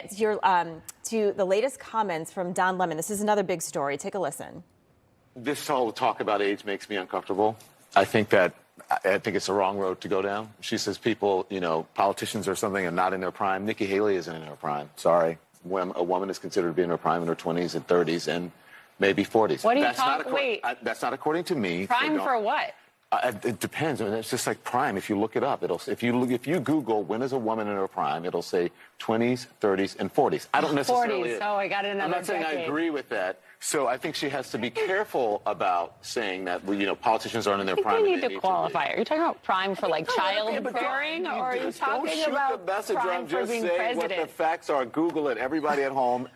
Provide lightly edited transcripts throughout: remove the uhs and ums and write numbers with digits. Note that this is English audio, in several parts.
To the latest comments from Don Lemon. This is another big story. Take a listen. This whole talk about age makes me uncomfortable. I think it's the wrong road to go down. She says people, politicians or something are not in their prime. Nikki Haley isn't in her prime. Sorry. When a woman is considered to be in her prime in her 20s and 30s and maybe 40s. What are you talking? Wait. That's not according to me. Prime for what? It depends. I mean, it's just like prime. If you look it up, if you Google when is a woman in her prime, it'll say 20s, 30s, and 40s. I don't necessarily. 40s. Oh, I got another. I'm not saying decade. I agree with that. So I think she has to be careful about saying that politicians aren't in their prime. We need to qualify. Are you talking about prime for like childbearing, or are you talking about prime for being president? What the facts are. Google it. Everybody at home.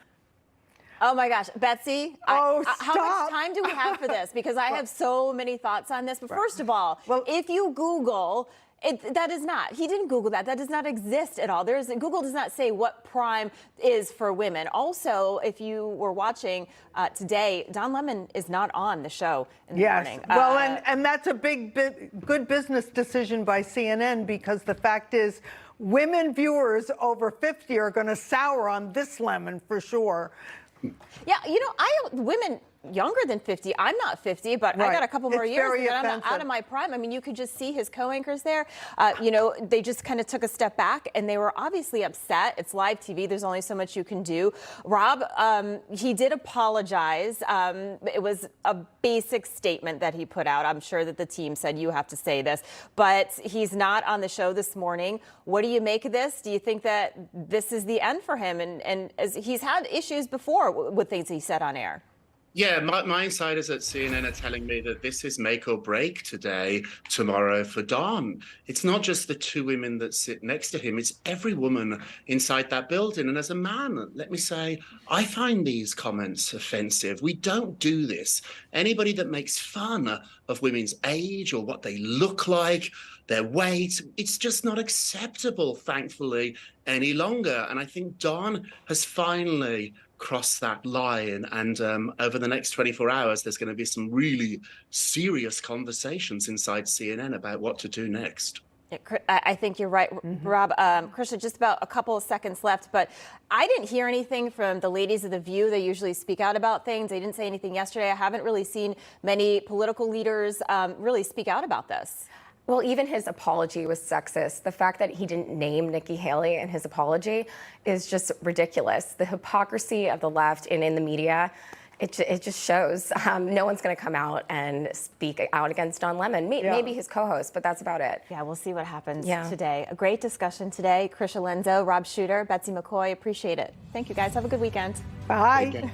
Oh my gosh, Betsy, stop. How much time do we have for this? Because I have so many thoughts on this. But first of all, if you Google, he didn't Google that. That does not exist at all. Google does not say what prime is for women. Also, if you were watching today, Don Lemon is not on the show in the morning. Well, and that's a good business decision by CNN, because the fact is, women viewers over 50 are going to sour on this Lemon for sure. Yeah, women younger than 50. I'm not 50, but I got a couple more years and I'm out of my prime. I mean, you could just see his co-anchors there. They just kind of took a step back and they were obviously upset. It's live TV. There's only so much you can do. Rob, he did apologize. It was a basic statement that he put out. I'm sure that the team said, you have to say this, but he's not on the show this morning. What do you make of this? Do you think that this is the end for him? And as he's had issues before with things he said on air. Yeah, my insiders at CNN are telling me that this is make or break today, tomorrow for Don. It's not just the two women that sit next to him, it's every woman inside that building. And as a man, let me say, I find these comments offensive. We don't do this. Anybody that makes fun of women's age or what they look like, their weight, it's just not acceptable, thankfully, any longer. And I think Don has finally crossed that line, and over the next 24 hours there's going to be some really serious conversations inside CNN about what to do next. I think you're right, Rob. Krysia, just about a couple of seconds left, but I didn't hear anything from the ladies of The View. They usually speak out about things. They didn't say anything yesterday. I haven't really seen many political leaders really speak out about this. Well, even his apology was sexist. The fact that he didn't name Nikki Haley in his apology is just ridiculous. The hypocrisy of the left and in the media, it just shows. No one's going to come out and speak out against Don Lemon. Maybe his co-host, but that's about it. Yeah, we'll see what happens today. A great discussion today. Krysia, Lenzo, Rob Shooter, Betsy McCaughey. Appreciate it. Thank you, guys. Have a good weekend. Bye.